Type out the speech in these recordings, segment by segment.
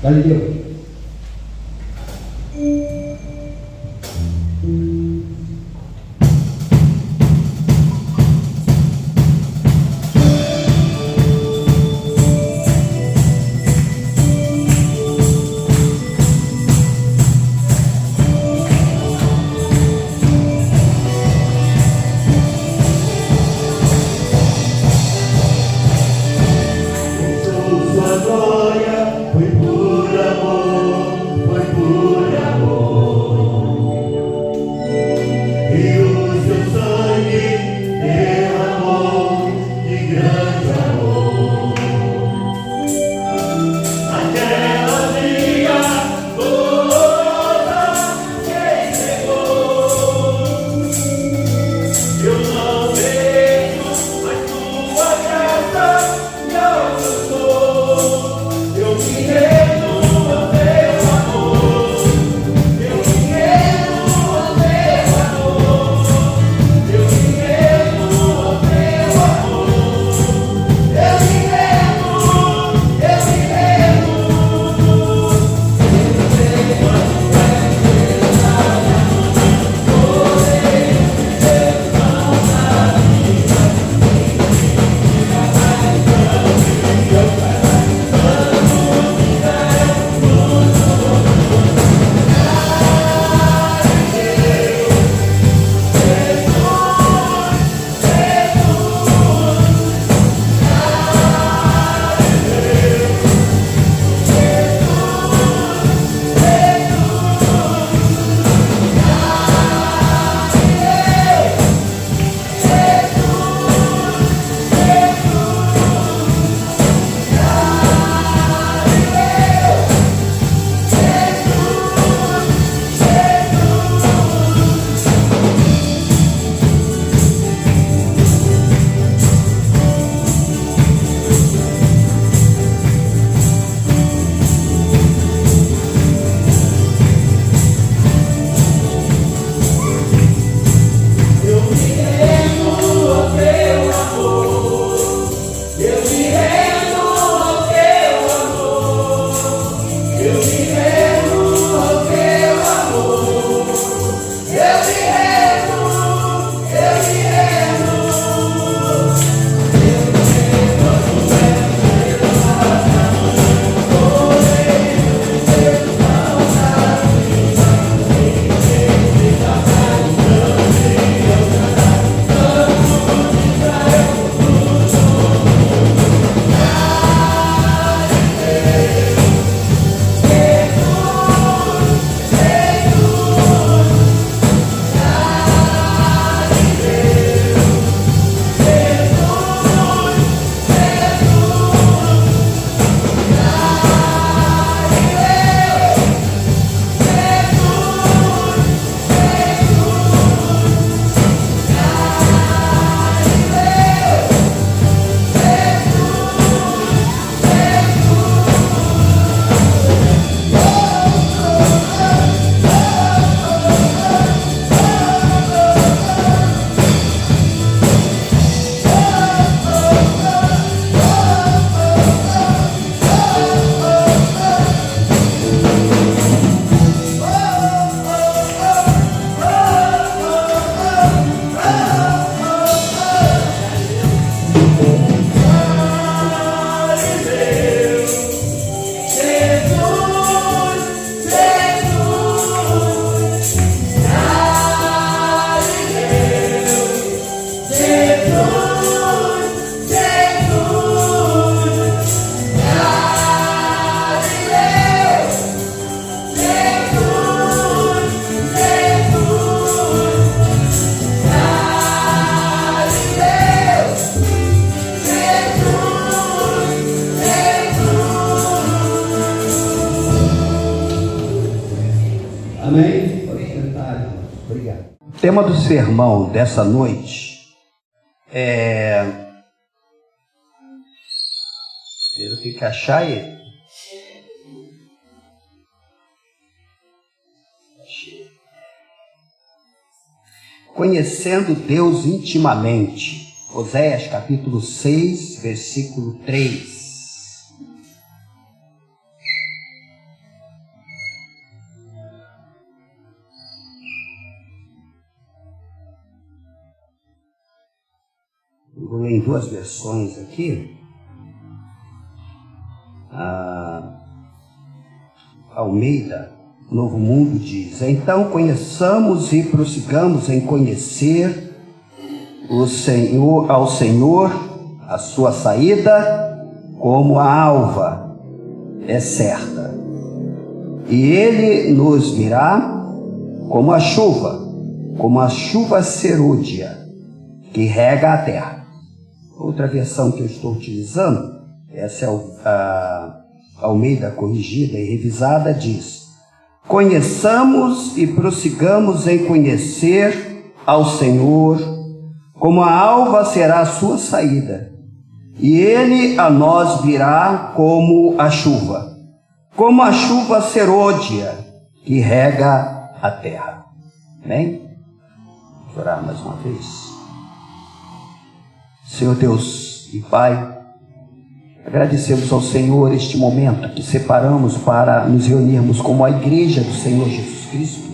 Dale, Diego. Sua glória foi por amor. Amém? Pode sentar, irmãos. Obrigado. O tema do sermão dessa noite eu tenho que achar ele. Conhecendo Deus intimamente. Oséias capítulo 6, versículo 3. Vou ler em duas versões aqui. A Almeida, Novo Mundo, diz: então conheçamos e prossigamos em conhecer ao Senhor, a sua saída, como a alva é certa. E Ele nos virá como a chuva serôdia, que rega a terra. Outra versão que eu estou utilizando, essa é a Almeida corrigida e revisada, diz: conheçamos e prossigamos em conhecer ao Senhor, como a alva será a sua saída, e Ele a nós virá como a chuva serôdia, que rega a terra. Amém? Vou orar mais uma vez. Senhor Deus e Pai, agradecemos ao Senhor este momento que separamos para nos reunirmos como a igreja do Senhor Jesus Cristo.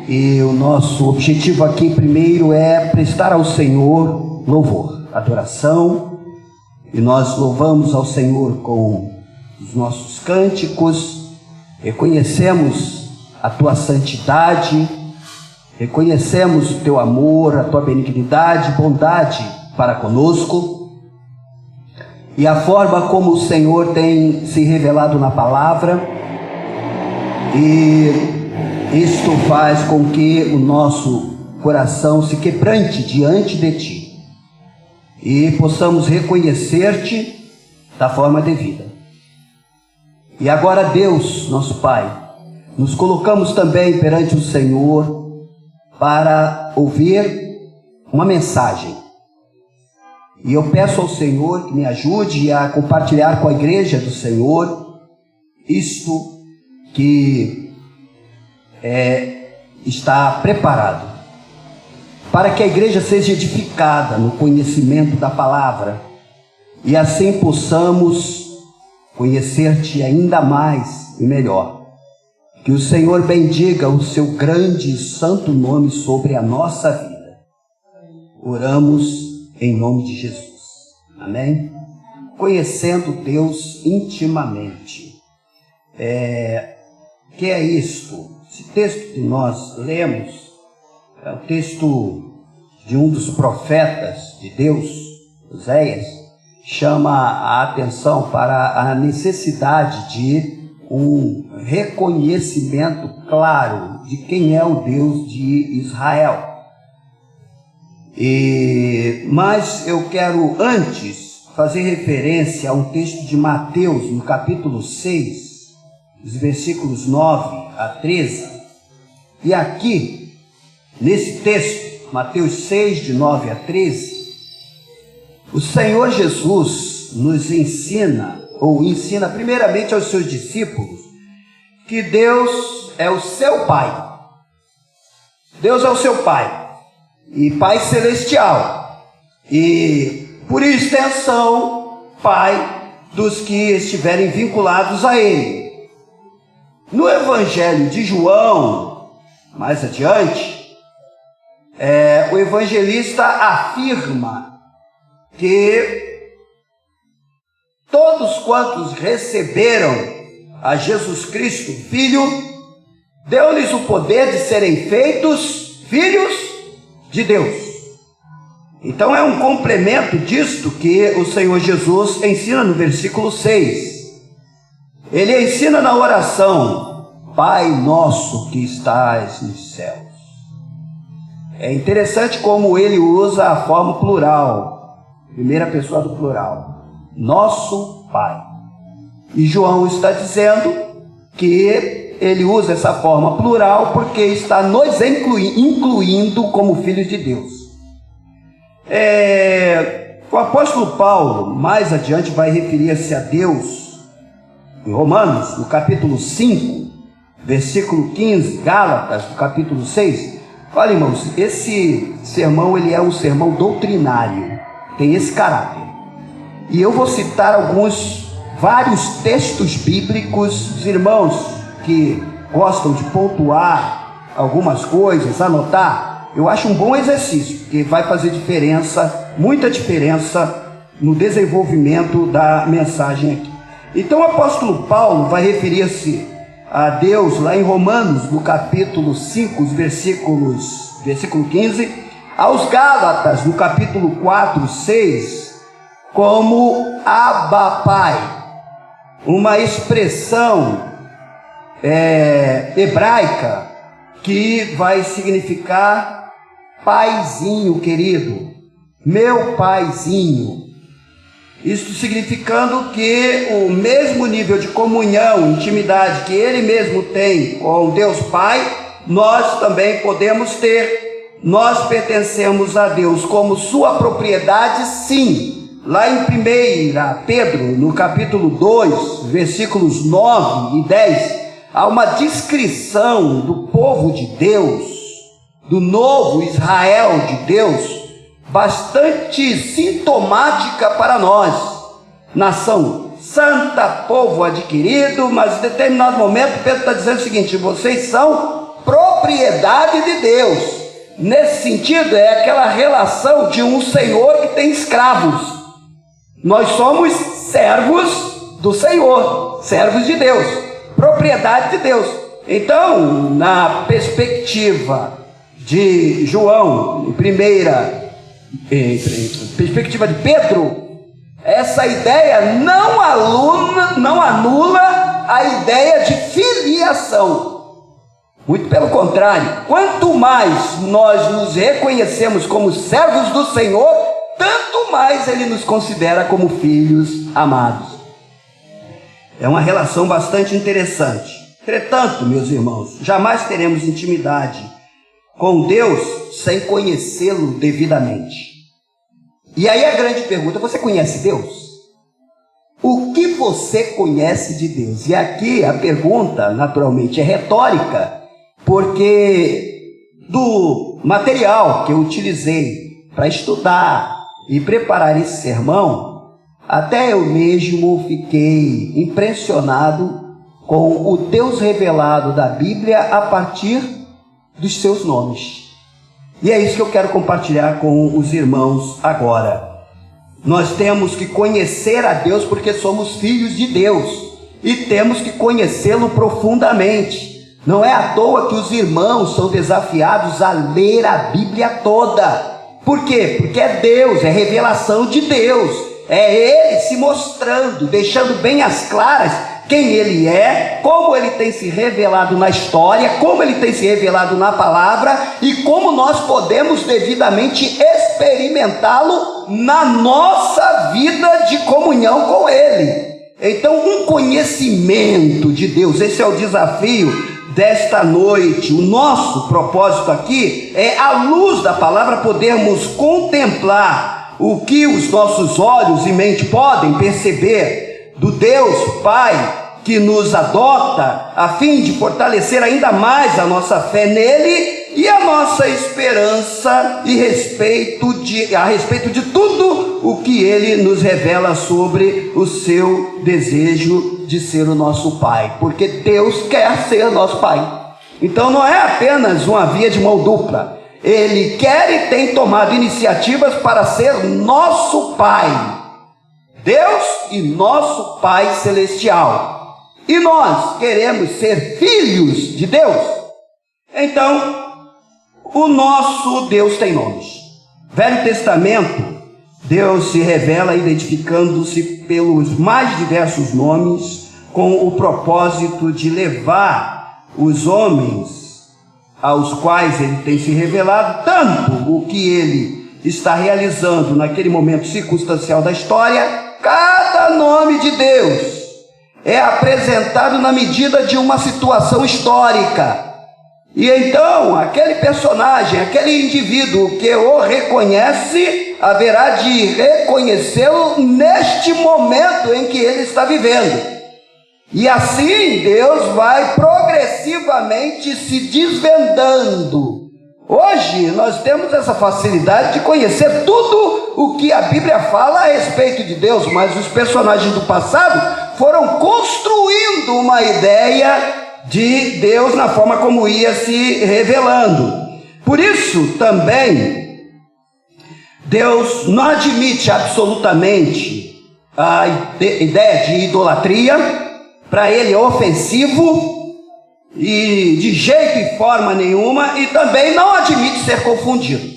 E o nosso objetivo aqui primeiro é prestar ao Senhor louvor, adoração. E nós louvamos ao Senhor com os nossos cânticos, reconhecemos a Tua santidade, reconhecemos o Teu amor, a Tua benignidade, bondade para conosco, e a forma como o Senhor tem se revelado na palavra, e isto faz com que o nosso coração se quebrante diante de Ti, e possamos reconhecer-Te da forma devida. E agora, Deus, nosso Pai, nos colocamos também perante o Senhor para ouvir uma mensagem. E eu peço ao Senhor que me ajude a compartilhar com a igreja do Senhor isto que está preparado, para que a igreja seja edificada no conhecimento da palavra, e assim possamos conhecer-Te ainda mais e melhor. Que o Senhor bendiga o Seu grande e santo nome sobre a nossa vida. Oramos em nome de Jesus. Amém? Conhecendo Deus intimamente. Que é isto? Esse texto que nós lemos é o texto de um dos profetas de Deus, Oséias, chama a atenção para a necessidade de um reconhecimento claro de quem é o Deus de Israel. Mas eu quero antes fazer referência a um texto de Mateus, no capítulo 6, os versículos 9 a 13. E aqui, nesse texto, Mateus 6, de 9 a 13, o Senhor Jesus nos ensina primeiramente aos seus discípulos, que Deus é o seu Pai. Deus é o seu Pai, e Pai celestial, e por extensão, Pai dos que estiverem vinculados a Ele. No Evangelho de João, mais adiante, o evangelista afirma que todos quantos receberam a Jesus Cristo, Filho, deu-lhes o poder de serem feitos filhos de Deus. Então é um complemento disto que o Senhor Jesus ensina no versículo 6. Ele ensina na oração: Pai nosso que estás nos céus. É interessante como ele usa a forma plural, primeira pessoa do plural, nosso Pai. E João está dizendo que ele usa essa forma plural porque está nos incluindo como filhos de Deus. O apóstolo Paulo, mais adiante, vai referir-se a Deus em Romanos, no capítulo 5, versículo 15, Gálatas, no capítulo 6. Olha, irmãos, esse sermão ele é um sermão doutrinário, tem esse caráter. E eu vou citar vários textos bíblicos. Os irmãos que gostam de pontuar algumas coisas, anotar, eu acho um bom exercício, porque vai fazer diferença, muita diferença no desenvolvimento da mensagem aqui. Então o apóstolo Paulo vai referir-se a Deus lá em Romanos, no capítulo 5, versículo 15, aos Gálatas, no capítulo 4, 6, como Abba Pai, uma expressão hebraica que vai significar paizinho querido, meu paizinho. Isto significando que o mesmo nível de comunhão, intimidade que ele mesmo tem com Deus Pai, nós também podemos ter. Nós pertencemos a Deus como sua propriedade, sim. Lá em 1 Pedro, no capítulo 2, versículos 9 e 10, há uma descrição do povo de Deus, do novo Israel de Deus, bastante sintomática para nós. Nação santa, povo adquirido, mas em determinado momento Pedro está dizendo o seguinte: vocês são propriedade de Deus. Nesse sentido, é aquela relação de um senhor que tem escravos. Nós somos servos do Senhor, servos de Deus, propriedade de Deus. Então, na perspectiva de João, perspectiva de Pedro, essa ideia não anula a ideia de filiação. Muito pelo contrário, quanto mais nós nos reconhecemos como servos do Senhor, tanto mais Ele nos considera como filhos amados. É uma relação bastante interessante. Entretanto, meus irmãos, jamais teremos intimidade com Deus sem conhecê-lo devidamente. E aí a grande pergunta: você conhece Deus? O que você conhece de Deus? E aqui a pergunta, naturalmente, é retórica, porque do material que eu utilizei para estudar e preparar esse sermão, até eu mesmo fiquei impressionado com o Deus revelado da Bíblia a partir dos seus nomes. E é isso que eu quero compartilhar com os irmãos agora. Nós temos que conhecer a Deus porque somos filhos de Deus e temos que conhecê-lo profundamente. Não é à toa que os irmãos são desafiados a ler a Bíblia toda. Por quê? Porque é Deus, é revelação de Deus, é Ele se mostrando, deixando bem às claras quem Ele é, como Ele tem se revelado na história, como Ele tem se revelado na palavra e como nós podemos devidamente experimentá-lo na nossa vida de comunhão com Ele. Então, um conhecimento de Deus, esse é o desafio desta noite. O nosso propósito aqui é, à luz da palavra, podermos contemplar o que os nossos olhos e mente podem perceber do Deus Pai que nos adota, a fim de fortalecer ainda mais a nossa fé nele e a nossa esperança a respeito de tudo o que ele nos revela sobre o seu desejo de ser o nosso Pai, porque Deus quer ser nosso Pai. Então não é apenas uma via de mão dupla, Ele quer e tem tomado iniciativas para ser nosso Pai, Deus e nosso Pai Celestial. E nós queremos ser filhos de Deus. Então, o nosso Deus tem nomes. Velho Testamento, Deus se revela identificando-se pelos mais diversos nomes, com o propósito de levar os homens aos quais Ele tem se revelado, tanto o que Ele está realizando naquele momento circunstancial da história. Cada nome de Deus é apresentado na medida de uma situação histórica. E então, aquele personagem, aquele indivíduo que o reconhece, haverá de reconhecê-lo neste momento em que ele está vivendo. E assim Deus vai progressivamente se desvendando. Hoje nós temos essa facilidade de conhecer tudo o que a Bíblia fala a respeito de Deus, mas os personagens do passado foram construindo uma ideia de Deus na forma como ia se revelando. Por isso também Deus não admite absolutamente a ideia de idolatria. Para ele é ofensivo e de jeito e forma nenhuma, e também não admite ser confundido.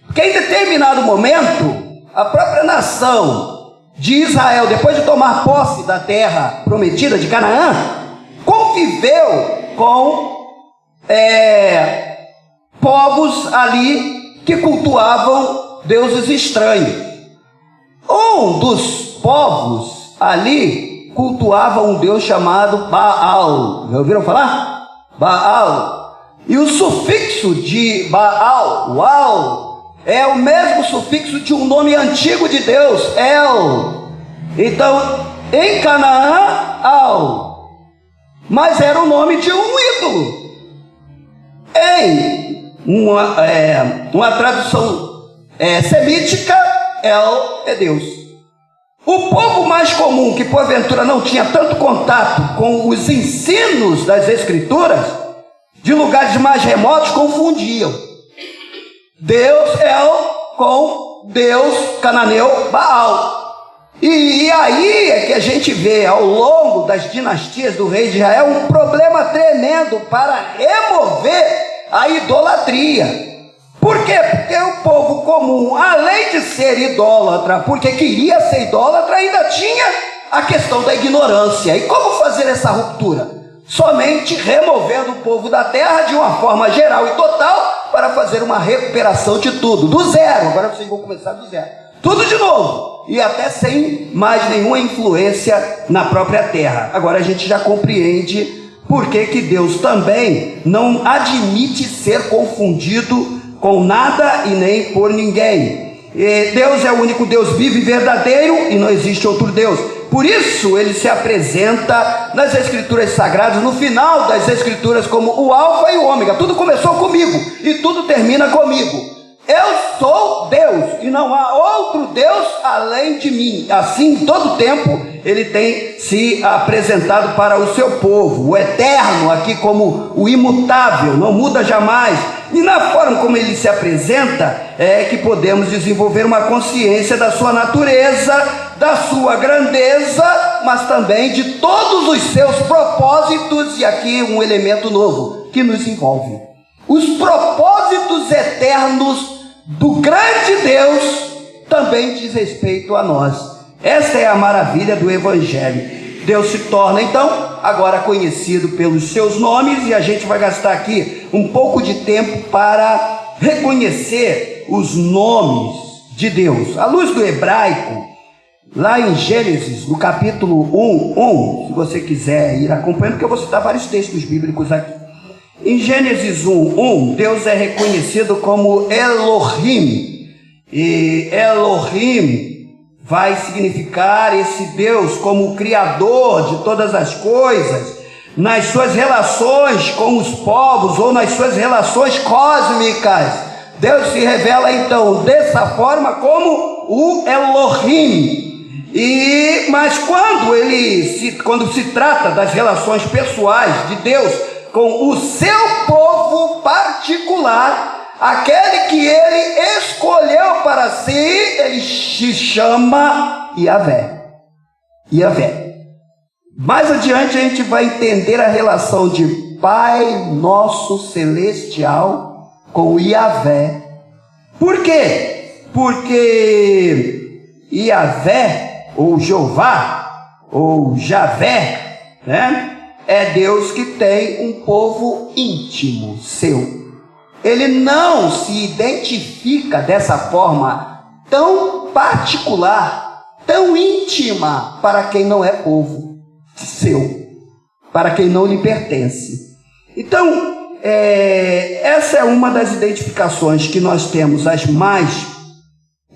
Porque em determinado momento, a própria nação de Israel, depois de tomar posse da terra prometida de Canaã, conviveu com povos ali que cultuavam deuses estranhos. Um dos povos ali cultuava um deus chamado Baal. Já ouviram falar? Baal. E o sufixo de Baal, Ual, é o mesmo sufixo de um nome antigo de Deus, El. Então, em Canaã, Al. Mas era o nome de um ídolo. Em uma tradução semítica, El é Deus. O povo mais comum, que porventura não tinha tanto contato com os ensinos das Escrituras, de lugares mais remotos, confundiam Deus El com Deus cananeu Baal. E aí é que a gente vê ao longo das dinastias do rei de Israel um problema tremendo para remover a idolatria. Por quê? Porque o povo comum, além de ser idólatra, porque queria ser idólatra, ainda tinha a questão da ignorância. E como fazer essa ruptura? Somente removendo o povo da terra de uma forma geral e total, para fazer uma recuperação de tudo, do zero. Agora vocês vão começar do zero, tudo de novo, e até sem mais nenhuma influência na própria terra. Agora a gente já compreende por que Deus também não admite ser confundido com nada e nem por ninguém. Deus é o único Deus vivo e verdadeiro, e não existe outro Deus. Por isso ele se apresenta nas Escrituras Sagradas, no final das Escrituras, como o Alfa e o Ômega. Tudo começou comigo e tudo termina comigo. Eu sou Deus e não há outro Deus além de mim. Assim, em todo tempo, ele tem se apresentado para o seu povo, o eterno, aqui como o imutável, não muda jamais. E na forma como ele se apresenta, é que podemos desenvolver uma consciência da sua natureza, da sua grandeza, mas também de todos os seus propósitos. E aqui um elemento novo que nos envolve: os propósitos eternos do grande Deus também diz respeito a nós. Esta é a maravilha do Evangelho. Deus se torna então agora conhecido pelos seus nomes, e a gente vai gastar aqui um pouco de tempo para reconhecer os nomes de Deus. À luz do hebraico, lá em Gênesis, no capítulo 1, se você quiser ir acompanhando, porque eu vou citar vários textos bíblicos aqui. Em Gênesis 1, Deus é reconhecido como Elohim, e Elohim vai significar esse Deus como o Criador de todas as coisas, nas suas relações com os povos ou nas suas relações cósmicas. Deus se revela então dessa forma como o Elohim. Mas quando se trata das relações pessoais de Deus com o seu povo particular, aquele que ele escolheu para si, ele se chama Yahvé. Yahvé. Mais adiante a gente vai entender a relação de Pai Nosso Celestial com Yahvé. Por quê? Porque Yahvé, ou Jeová, ou Javé, né? É Deus que tem um povo íntimo seu. Ele não se identifica dessa forma tão particular, tão íntima para quem não é povo. seu, para quem não lhe pertence. Então, essa é uma das identificações que nós temos, as mais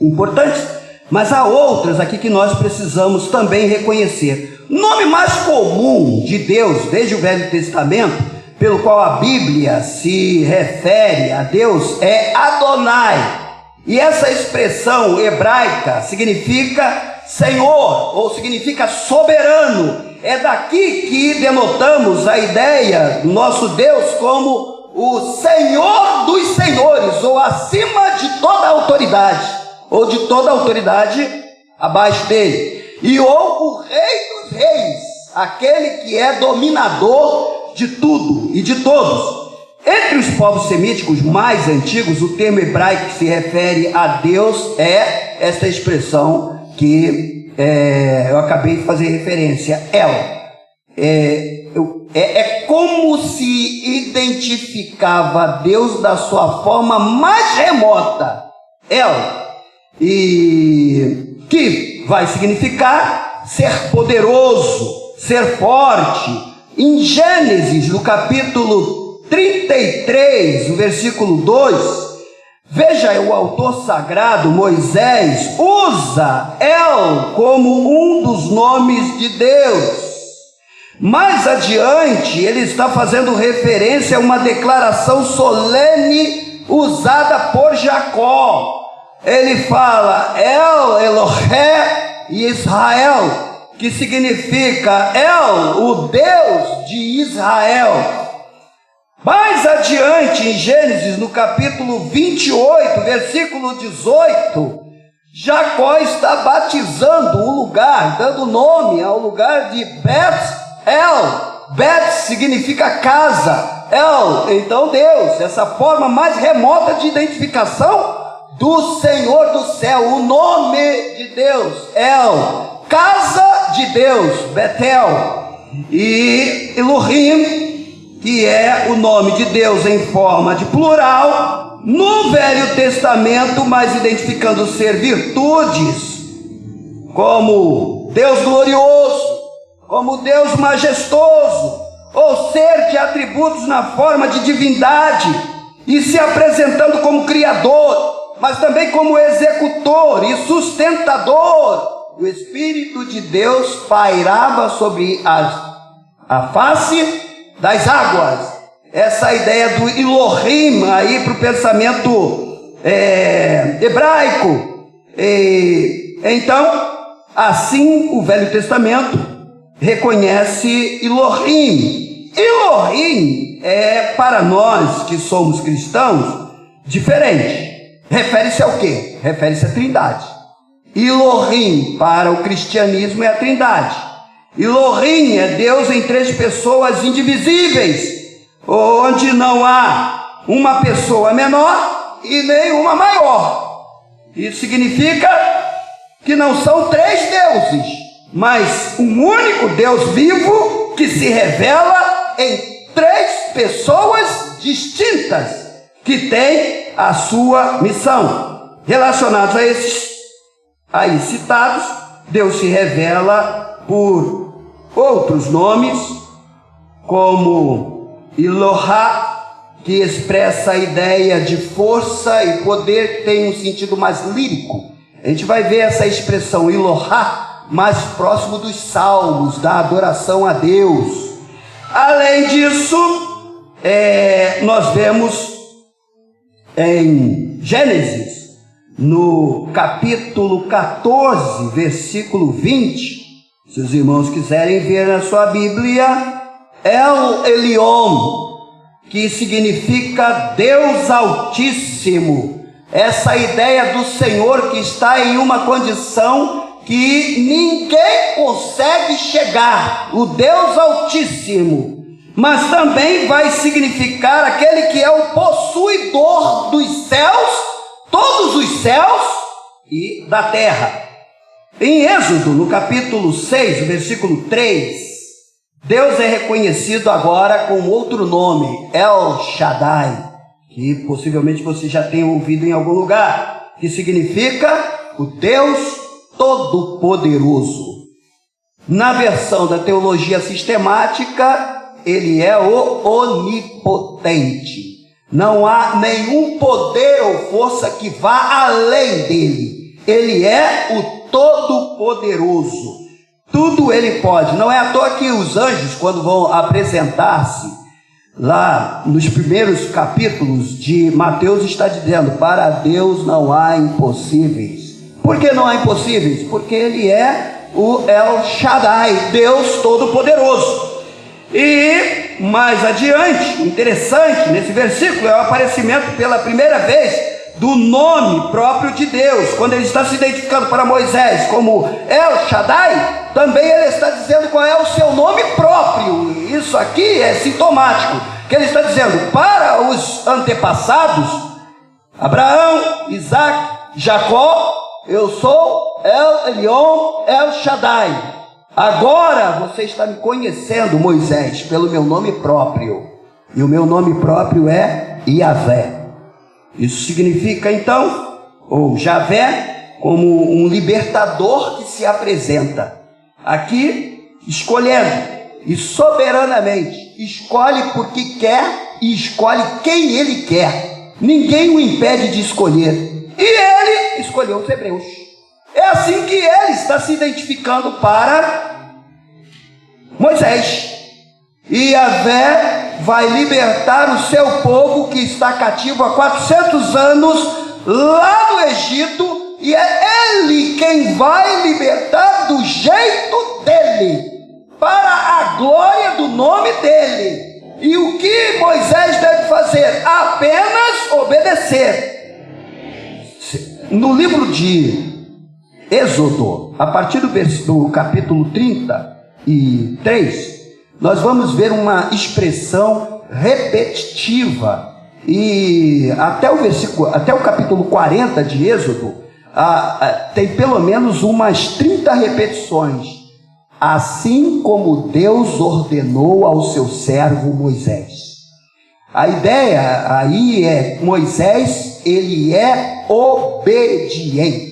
importantes, mas há outras aqui que nós precisamos também reconhecer. O nome mais comum de Deus, desde o Velho Testamento, pelo qual a Bíblia se refere a Deus, é Adonai. E essa expressão hebraica significa Senhor, ou significa soberano. É daqui que denotamos a ideia do nosso Deus como o Senhor dos senhores, ou acima de toda autoridade, ou de toda autoridade abaixo dele. E ou o Rei dos reis, aquele que é dominador de tudo e de todos. Entre os povos semíticos mais antigos, o termo hebraico que se refere a Deus é esta expressão que eu acabei de fazer referência, El. É como se identificava Deus da sua forma mais remota, El, e que vai significar ser poderoso, ser forte. Em Gênesis, no capítulo 33, o versículo 2, veja, o autor sagrado, Moisés, usa El como um dos nomes de Deus. Mais adiante, ele está fazendo referência a uma declaração solene usada por Jacó. Ele fala El Elohé Israel, que significa El, o Deus de Israel. Mais adiante, em Gênesis, no capítulo 28, versículo 18, Jacó está batizando o lugar, dando nome ao lugar de Bet-El. Bet significa casa, El, então Deus, essa forma mais remota de identificação do Senhor do céu, o nome de Deus, El, casa de Deus, Betel, e Elohim, que é o nome de Deus em forma de plural, no Velho Testamento, mas identificando ser virtudes, como Deus glorioso, como Deus majestoso, ou ser de atributos na forma de divindade, e se apresentando como Criador, mas também como executor e sustentador. O Espírito de Deus pairava sobre a face das águas. Essa ideia do Elohim aí para o pensamento hebraico. Então, assim o Velho Testamento reconhece Elohim. Elohim é, para nós que somos cristãos, diferente. Refere-se ao quê? Refere-se à Trindade. Elohim para o cristianismo é a Trindade. Elohim é Deus em três pessoas indivisíveis, onde não há uma pessoa menor e nem uma maior. Isso significa que não são três deuses, mas um único Deus vivo que se revela em três pessoas distintas, que têm a sua missão. Relacionados a esses aí citados, Deus se revela por outros nomes, como Elohá, que expressa a ideia de força e poder, tem um sentido mais lírico. A gente vai ver essa expressão Elohá mais próximo dos salmos, da adoração a Deus. Além disso, nós vemos em Gênesis, no capítulo 14, versículo 20, se os irmãos quiserem ver na sua Bíblia, El Elyon, que significa Deus Altíssimo. Essa ideia do Senhor que está em uma condição que ninguém consegue chegar, o Deus Altíssimo. Mas também vai significar aquele que é o possuidor dos céus, todos os céus e da terra. Em Êxodo, no capítulo 6, versículo 3, Deus é reconhecido agora com outro nome, El Shaddai, que possivelmente você já tenha ouvido em algum lugar, que significa o Deus Todo-Poderoso. Na versão da teologia sistemática, ele é o onipotente. Não há nenhum poder ou força que vá além dele. Ele é o todo-poderoso. Tudo ele pode. Não é à toa que os anjos, quando vão apresentar-se lá nos primeiros capítulos de Mateus, está dizendo: para Deus não há impossíveis. Por que não há impossíveis? Porque ele é o El Shaddai, Deus Todo-Poderoso. E mais adiante, interessante, nesse versículo é o aparecimento pela primeira vez do nome próprio de Deus. Quando ele está se identificando para Moisés como El Shaddai, também ele está dizendo qual é o seu nome próprio. Isso aqui é sintomático, que ele está dizendo para os antepassados, Abraão, Isaac, Jacó: eu sou El Elyon, El Shaddai. Agora você está me conhecendo, Moisés, pelo meu nome próprio. E o meu nome próprio é Yahvé. Isso significa então, ou Javé, como um libertador que se apresenta. Aqui, escolhendo e soberanamente, escolhe porque quer e escolhe quem ele quer. Ninguém o impede de escolher. E ele escolheu os hebreus. É assim que ele está se identificando para Moisés. E Yahvé vai libertar o seu povo que está cativo há 400 anos lá no Egito, e é ele quem vai libertar do jeito dele, para a glória do nome dele. E o que Moisés deve fazer? Apenas obedecer. No livro de Êxodo, a partir do capítulo 33, nós vamos ver uma expressão repetitiva. E até o capítulo 40 de Êxodo, tem pelo menos umas 30 repetições. Assim como Deus ordenou ao seu servo Moisés. A ideia aí é: Moisés, ele é obediente.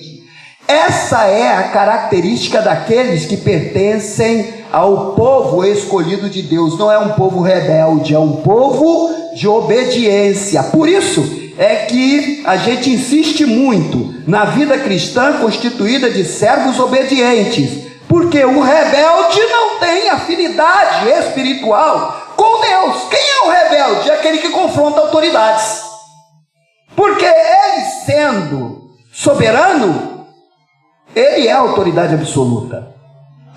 Essa é a característica daqueles que pertencem ao povo escolhido de Deus. Não é um povo rebelde, é um povo de obediência. Por isso é que a gente insiste muito na vida cristã constituída de servos obedientes, porque o rebelde não tem afinidade espiritual com Deus. Quem é o rebelde? É aquele que confronta autoridades, porque ele, sendo soberano, ele é a autoridade absoluta.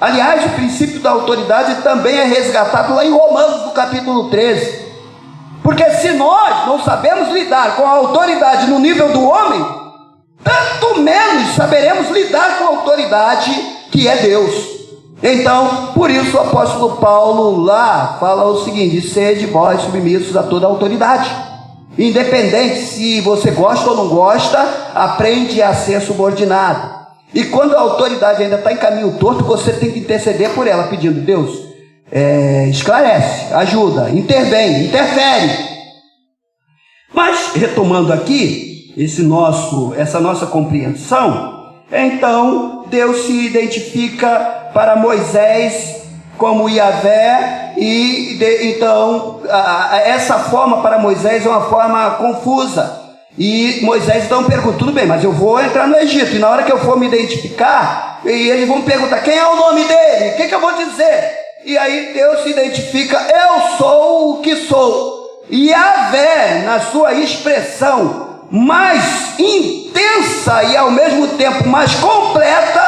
Aliás, o princípio da autoridade também é resgatado lá em Romanos, no capítulo 13. Porque se nós não sabemos lidar com a autoridade no nível do homem, tanto menos saberemos lidar com a autoridade que é Deus. Então, por isso o apóstolo Paulo lá fala o seguinte: sede vós submissos a toda a autoridade. Independente se você gosta ou não gosta, aprende a ser subordinado. E quando a autoridade ainda está em caminho torto, você tem que interceder por ela, pedindo: Deus, esclarece, ajuda, intervém, interfere. Mas, retomando aqui essa nossa compreensão, então Deus se identifica para Moisés como Yahvé, e então essa forma para Moisés é uma forma confusa. E Moisés então pergunta: tudo bem, mas eu vou entrar no Egito, e na hora que eu for me identificar, e eles vão me perguntar: quem é o nome dele? O que eu vou dizer? E aí Deus se identifica: eu sou o que sou. Yahvé, na sua expressão mais intensa e ao mesmo tempo mais completa,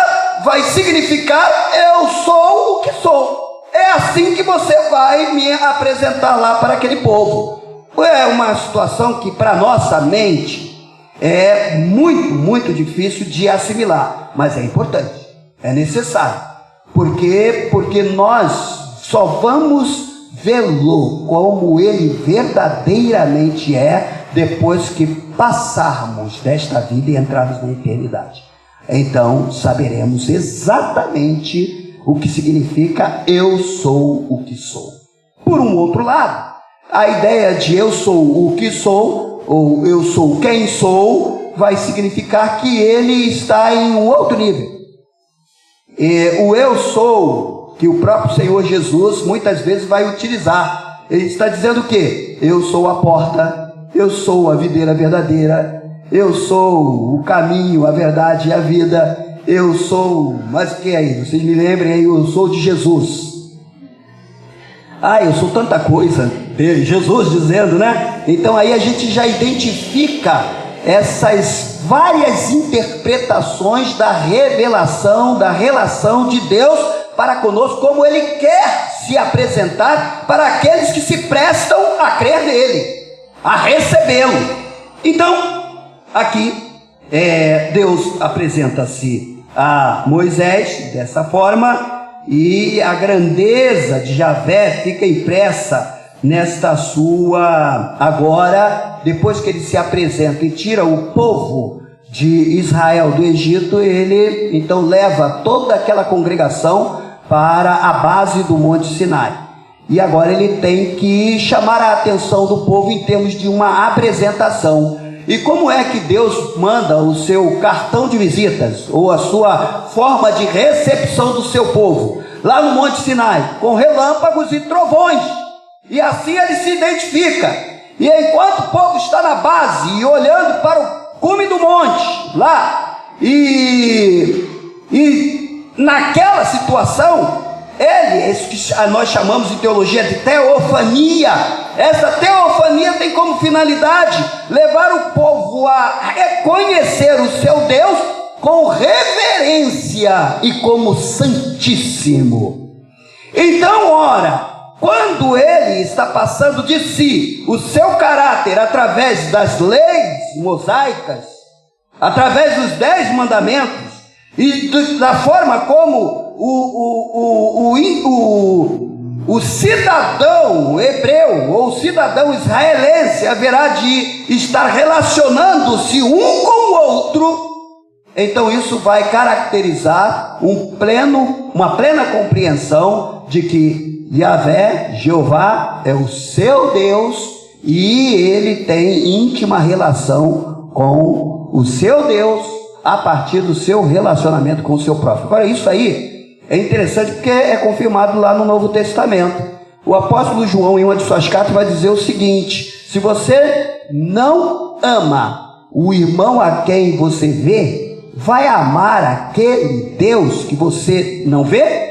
vai significar: eu sou o que sou. É assim que você vai me apresentar lá para aquele povo. É uma situação que para nossa mente é muito, muito difícil de assimilar, mas é importante, é necessário. Por quê? Porque nós só vamos vê-lo como ele verdadeiramente é depois que passarmos desta vida e entrarmos na eternidade. Então saberemos exatamente o que significa eu sou o que sou. Por um outro lado, a ideia de eu sou o que sou, ou eu sou quem sou, vai significar que ele está em um outro nível. E o eu sou que o próprio Senhor Jesus muitas vezes vai utilizar. Ele está dizendo o quê? Eu sou a porta, eu sou a videira verdadeira, eu sou o caminho, a verdade e a vida, eu sou... Mas o que é aí? Vocês me lembrem aí, eu sou de Jesus. Eu sou tanta coisa, Jesus dizendo, né? Então aí a gente já identifica essas várias interpretações da revelação, da relação de Deus para conosco, como Ele quer se apresentar para aqueles que se prestam a crer nele, a recebê-lo. Então, aqui Deus apresenta-se a Moisés dessa forma, e a grandeza de Javé fica impressa nesta sua... Agora, depois que ele se apresenta e tira o povo de Israel do Egito, ele então leva toda aquela congregação para a base do Monte Sinai. E agora ele tem que chamar a atenção do povo em termos de uma apresentação. E como é que Deus manda o seu cartão de visitas, ou a sua forma de recepção do seu povo? Lá no Monte Sinai, com relâmpagos e trovões. E assim ele se identifica. E enquanto o povo está na base e olhando para o cume do monte, lá, e naquela situação, isso que nós chamamos em teologia de teofania. Essa teofania tem como finalidade levar o povo a reconhecer o seu Deus com reverência e como santíssimo. Então, ora, quando ele está passando de si o seu caráter através das leis mosaicas, através dos 10 mandamentos, e da forma como o cidadão hebreu ou o cidadão israelense haverá de estar relacionando-se um com o outro, então isso vai caracterizar uma plena compreensão de que Yahvé, Jeová, é o seu Deus, e ele tem íntima relação com o seu Deus a partir do seu relacionamento com o seu próprio. Agora, isso aí é interessante porque é confirmado lá no Novo Testamento. O apóstolo João, em uma de suas cartas, vai dizer o seguinte: se você não ama o irmão a quem você vê, vai amar aquele Deus que você não vê?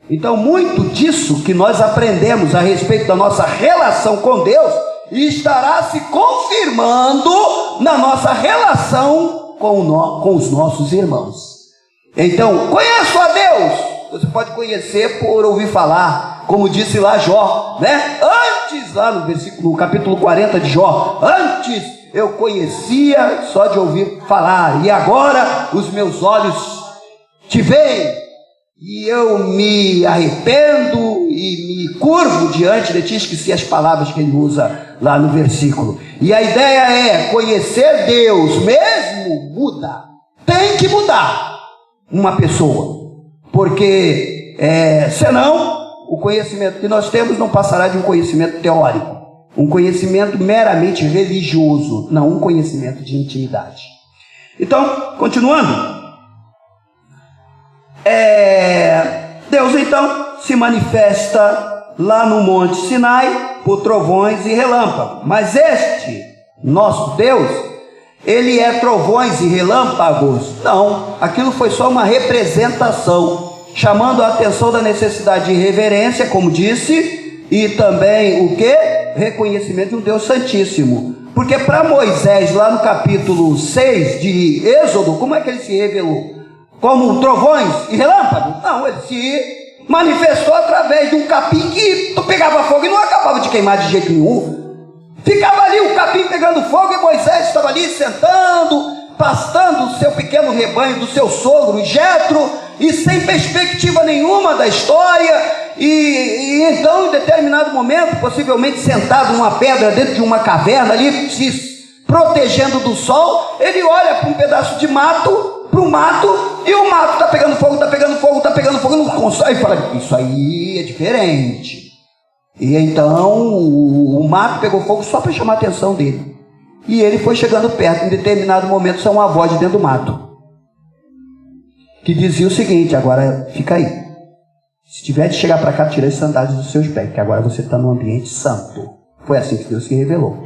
Então, muito disso que nós aprendemos a respeito da nossa relação com Deus estará se confirmando na nossa relação com os nossos irmãos. Então, conheço a Deus. Você pode conhecer por ouvir falar, como disse lá Jó, né? Antes, lá no capítulo 40 de Jó, antes eu conhecia só de ouvir falar, e agora os meus olhos te veem, e eu me arrependo e me curvo diante de ti. Esqueci as palavras que ele usa lá no versículo. E a ideia é: conhecer Deus mesmo muda. Tem que mudar uma pessoa, porque senão o conhecimento que nós temos não passará de um conhecimento teórico, um conhecimento meramente religioso, não um conhecimento de intimidade. Então, continuando, Deus então se manifesta lá no Monte Sinai por trovões e relâmpagos. Mas este nosso Deus, ele é trovões e relâmpagos? Não, aquilo foi só uma representação, chamando a atenção da necessidade de reverência, como disse, e também o que? Reconhecimento de um Deus Santíssimo. Porque para Moisés, lá no capítulo 6 de Êxodo, como é que ele se revelou? Como trovões e relâmpagos? Não, ele se manifestou através de um capim que tu pegava fogo e não acabava de queimar de jeito nenhum. Ficava ali o capim pegando fogo e Moisés estava ali sentando, pastando o seu pequeno rebanho do seu sogro Jetro, e sem perspectiva nenhuma da história. E então, em determinado momento, possivelmente sentado numa pedra dentro de uma caverna ali, se protegendo do sol, ele olha para um pedaço de mato, para o mato, e o mato está pegando fogo, está pegando fogo, está pegando fogo, não consegue. E fala: isso aí é diferente. E então o mato pegou fogo só para chamar a atenção dele. E ele foi chegando perto. Em determinado momento saiu uma voz de dentro do mato que dizia o seguinte: agora fica aí, Se tiver de chegar para cá, tira as sandálias dos seus pés, que agora você está num ambiente santo. Foi assim que Deus se revelou.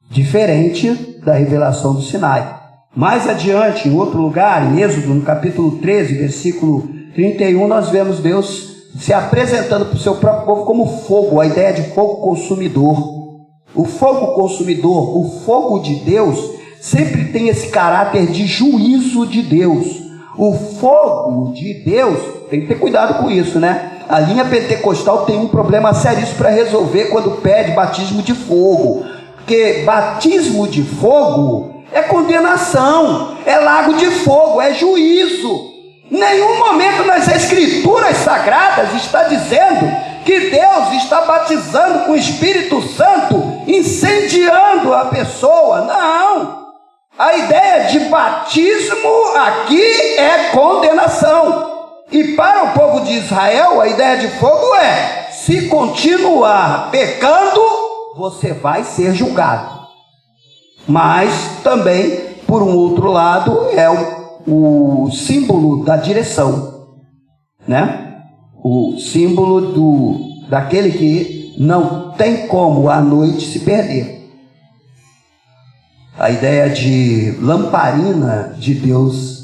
Diferente da revelação do Sinai. Mais adiante, em outro lugar, em Êxodo, no capítulo 13, versículo 31, nós vemos Deus se apresentando para o seu próprio povo como fogo, a ideia de fogo consumidor. O fogo consumidor, o fogo de Deus, sempre tem esse caráter de juízo de Deus. O fogo de Deus, tem que ter cuidado com isso, né? A linha pentecostal tem um problema seríssimo para resolver quando pede batismo de fogo. Porque batismo de fogo é condenação, é lago de fogo, é juízo. Em nenhum momento nas escrituras sagradas está dizendo que Deus está batizando com o Espírito Santo, incendiando a pessoa. Não. A ideia de batismo aqui é condenação. E para o povo de Israel, a ideia de fogo é: se continuar pecando, você vai ser julgado. Mas também, por um outro lado, é o símbolo da direção, né? O símbolo daquele que não tem como à noite se perder. A ideia de lamparina de Deus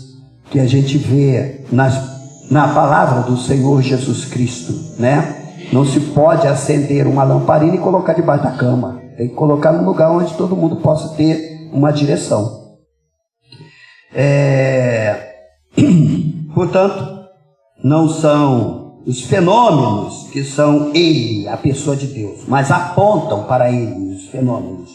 que a gente vê na palavra do Senhor Jesus Cristo, né? Não se pode acender uma lamparina e colocar debaixo da cama. Tem que colocar num lugar onde todo mundo possa ter uma direção. Portanto, não são os fenômenos que são ele, a pessoa de Deus, mas apontam para ele os fenômenos.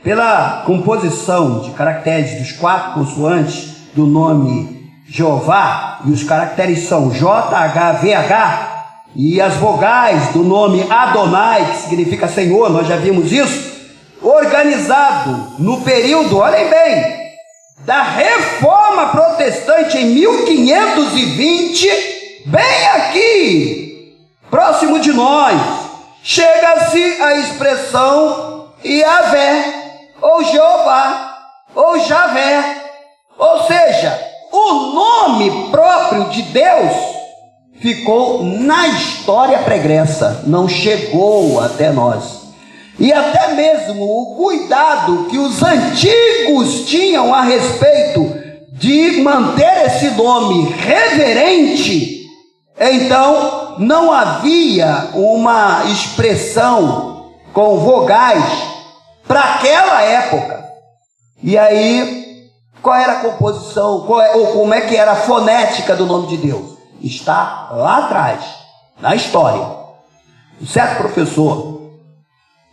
Pela composição de caracteres dos 4 consoantes do nome Jeová, e os caracteres são JHVH, e as vogais do nome Adonai, que significa Senhor, nós já vimos isso, organizado no período, olhem bem, da Reforma Protestante em 1520, bem aqui, próximo de nós, chega-se a expressão Yahvé, ou Jeová, ou Javé, ou seja, o nome próprio de Deus ficou na história pregressa, não chegou até nós. E até mesmo o cuidado que os antigos tinham a respeito de manter esse nome reverente, então não havia uma expressão com vogais para aquela época. E aí, qual era a composição, ou como é que era a fonética do nome de Deus? Está lá atrás, na história. Um certo professor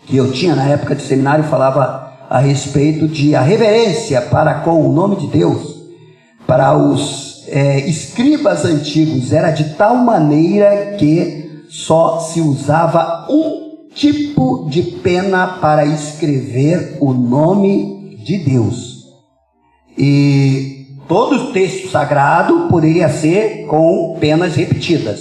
que eu tinha na época de seminário falava a respeito de a reverência para com o nome de Deus, para os escribas antigos, era de tal maneira que só se usava um tipo de pena para escrever o nome de Deus. E todo o texto sagrado poderia ser com penas repetidas,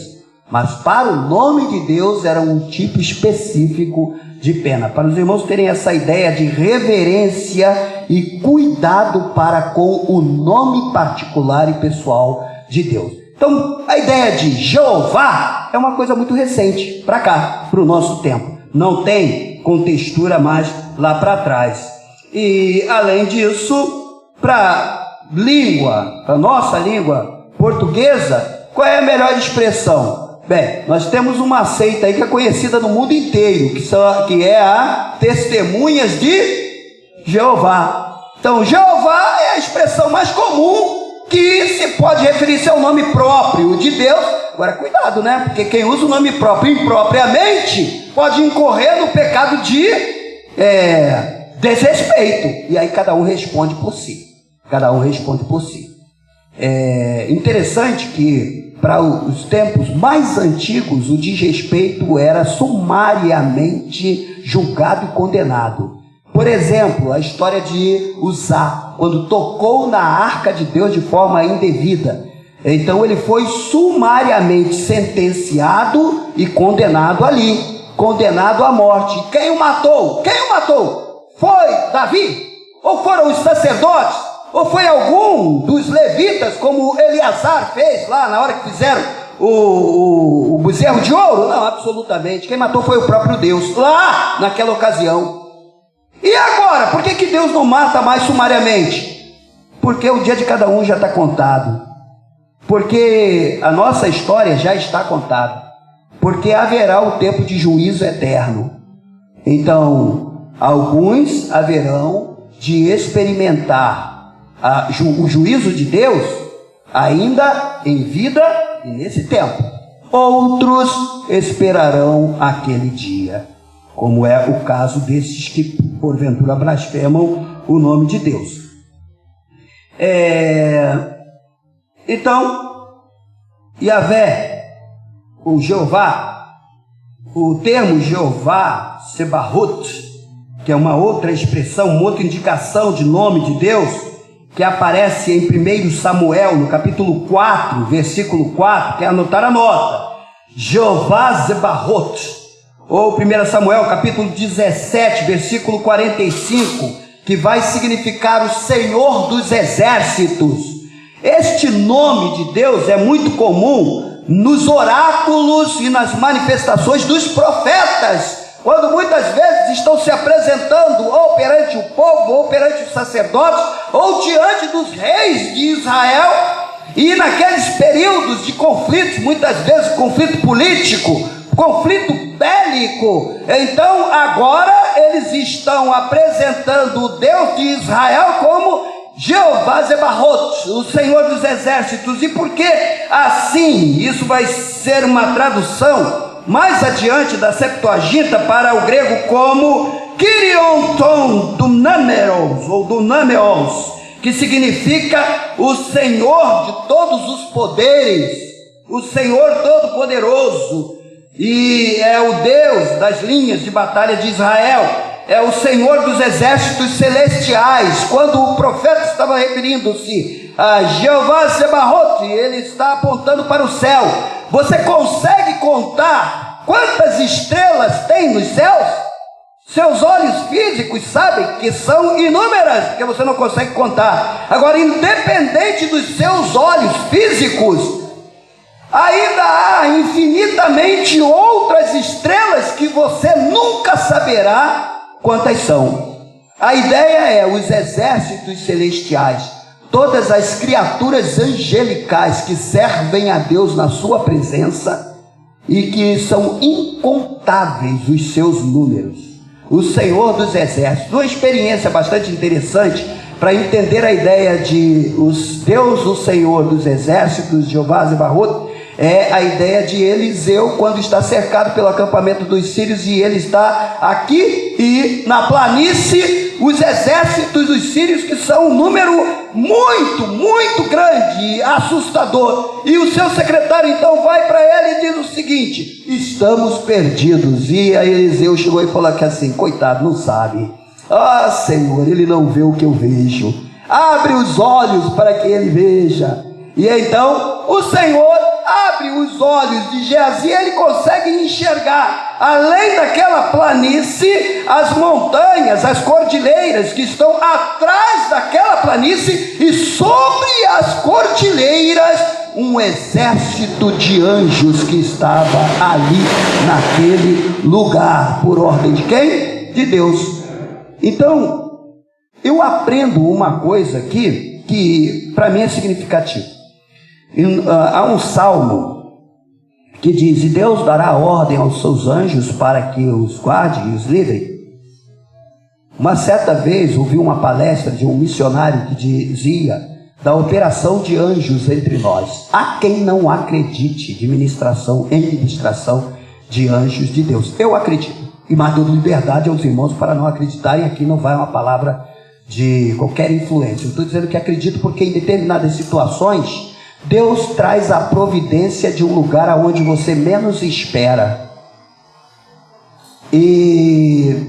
mas para o nome de Deus era um tipo específico de pena, para os irmãos terem essa ideia de reverência e cuidado para com o nome particular e pessoal de Deus. Então, a ideia de Jeová é uma coisa muito recente, para cá, para o nosso tempo. Não tem contextura mais lá para trás. E, além disso, para a nossa língua portuguesa, qual é a melhor expressão? Bem, nós temos uma seita aí que é conhecida no mundo inteiro, que é a Testemunhas de Jeová. Então, Jeová é a expressão mais comum que se pode referir-se ao nome próprio de Deus. Agora, cuidado, né? Porque quem usa o nome próprio impropriamente pode incorrer no pecado de desrespeito. E aí cada um responde por si. Cada um responde por si. É interessante que para os tempos mais antigos o desrespeito era sumariamente julgado e condenado. Por exemplo, a história de Uzá, quando tocou na arca de Deus de forma indevida. Então ele foi sumariamente sentenciado e condenado ali, condenado à morte. Quem o matou? Quem o matou? Foi Davi? Ou foram os sacerdotes? Ou foi algum dos levitas, como Eleazar fez lá na hora que fizeram o bezerro de ouro? Não, absolutamente. Quem matou foi o próprio Deus, lá naquela ocasião. E agora, por que Deus não mata mais sumariamente? Porque o dia de cada um já está contado. Porque a nossa história já está contada. Porque haverá o tempo de juízo eterno. Então, alguns haverão de experimentar o juízo de Deus ainda em vida e nesse tempo. Outros esperarão aquele dia, como é o caso desses que porventura blasfemam o nome de Deus. Então, Yahvé, o Jeová, o termo Jeová Sebaot, que é uma outra expressão, uma outra indicação de nome de Deus, que aparece em 1 Samuel, no capítulo 4, versículo 4, quer anotar, anota. Jeová Sebaot, ou 1 Samuel, capítulo 17, versículo 45, que vai significar o Senhor dos Exércitos. Este nome de Deus é muito comum nos oráculos e nas manifestações dos profetas, quando muitas vezes estão se apresentando ou perante o povo, ou perante os sacerdotes, ou diante dos reis de Israel, e naqueles períodos de conflitos, muitas vezes conflito político, conflito bélico, então agora eles estão apresentando o Deus de Israel como Jeová Zebaot, o Senhor dos Exércitos. E por que assim? Isso vai ser uma tradução mais adiante da Septuaginta para o grego como Kirionton Dunameos, ou Dunameos, que significa o Senhor de todos os poderes, o Senhor Todo-Poderoso, e é o Deus das linhas de batalha de Israel, é o Senhor dos exércitos celestiais. Quando o profeta estava referindo-se a Jeová Sebaot, ele está apontando para o céu. Você consegue contar quantas estrelas tem nos céus? Seus olhos físicos sabem que são inúmeras, porque você não consegue contar. Agora, independente dos seus olhos físicos, ainda há infinitamente outras estrelas que você nunca saberá quantas são. A ideia é os exércitos celestiais, todas as criaturas angelicais que servem a Deus na sua presença e que são incontáveis os seus números. O Senhor dos Exércitos, uma experiência bastante interessante para entender a ideia de Deus, o Senhor dos Exércitos, Jeová Zebaot, é a ideia de Eliseu quando está cercado pelo acampamento dos sírios e ele está aqui e na planície os exércitos dos sírios, que são um número muito, muito grande, assustador, e o seu secretário então vai para ele e diz o seguinte: estamos perdidos. E aí Eliseu chegou e falou aqui assim: coitado, não sabe. Ah, Senhor, ele não vê o que eu vejo, abre os olhos para que ele veja. E então o Senhor abre os olhos de Geazi e ele consegue enxergar, além daquela planície, as montanhas, as cordilheiras que estão atrás daquela planície, e sobre as cordilheiras um exército de anjos que estava ali naquele lugar, por ordem de quem? De Deus. Então eu aprendo uma coisa aqui que para mim é significativa. Há um salmo que diz: e Deus dará ordem aos seus anjos para que os guarde e os livrem. Uma certa vez ouvi uma palestra de um missionário que dizia da operação de anjos entre nós. Há quem não acredite em ministração de anjos de Deus. Eu acredito, e mais dou liberdade aos irmãos para não acreditarem. Aqui não vai uma palavra de qualquer influência. Eu estou dizendo que acredito porque em determinadas situações Deus traz a providência de um lugar aonde você menos espera. E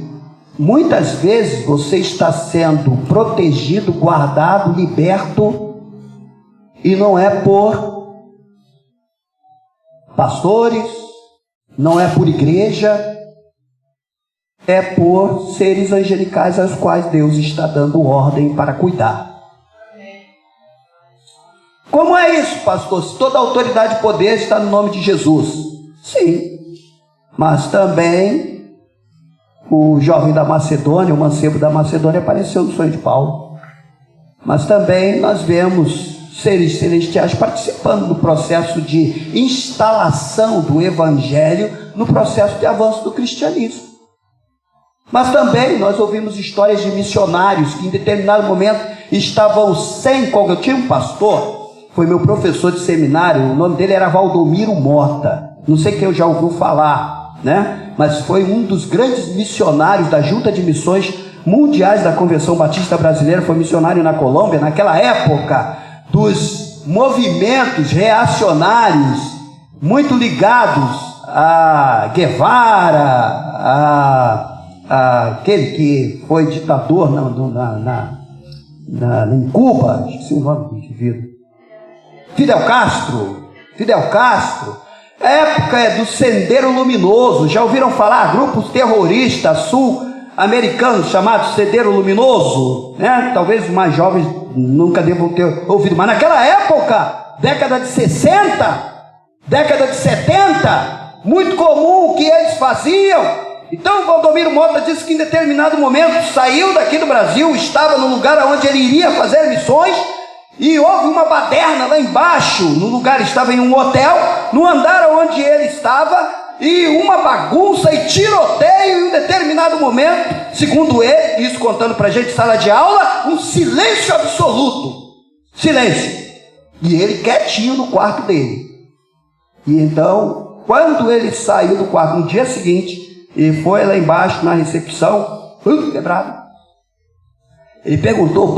muitas vezes você está sendo protegido, guardado, liberto, e não é por pastores, não é por igreja, é por seres angelicais aos quais Deus está dando ordem para cuidar. Como é isso, pastor? Se toda autoridade e poder está no nome de Jesus. Sim, mas também o jovem da Macedônia, o mancebo da Macedônia, apareceu no sonho de Paulo. Mas também nós vemos seres celestiais participando do processo de instalação do evangelho, no processo de avanço do cristianismo. Mas também nós ouvimos histórias de missionários que em determinado momento estavam sem qualquer... Eu tinha um pastor, foi meu professor de seminário, o nome dele era Valdomiro Mota, não sei quem eu já ouviu falar, né? Mas foi um dos grandes missionários da Junta de Missões Mundiais da Convenção Batista Brasileira, foi missionário na Colômbia, naquela época dos movimentos reacionários, muito ligados a Guevara, aquele que foi ditador em Cuba, esqueci o nome do indivíduo, Fidel Castro. A época é do Sendero Luminoso. Já ouviram falar? Grupos terroristas sul-americanos chamados Sendero Luminoso, né? Talvez os mais jovens nunca devam ter ouvido, mas naquela época, década de 60, década de 70, muito comum o que eles faziam. Então Valdomiro Mota disse que em determinado momento saiu daqui do Brasil, estava no lugar onde ele iria fazer missões, e houve uma baderna lá embaixo, no lugar, estava em um hotel, no andar onde ele estava, e uma bagunça e tiroteio, em um determinado momento, segundo ele, isso contando para a gente, sala de aula, um silêncio absoluto, silêncio, e ele quietinho no quarto dele. E então, quando ele saiu do quarto no dia seguinte, e foi lá embaixo na recepção, quebrado, ele perguntou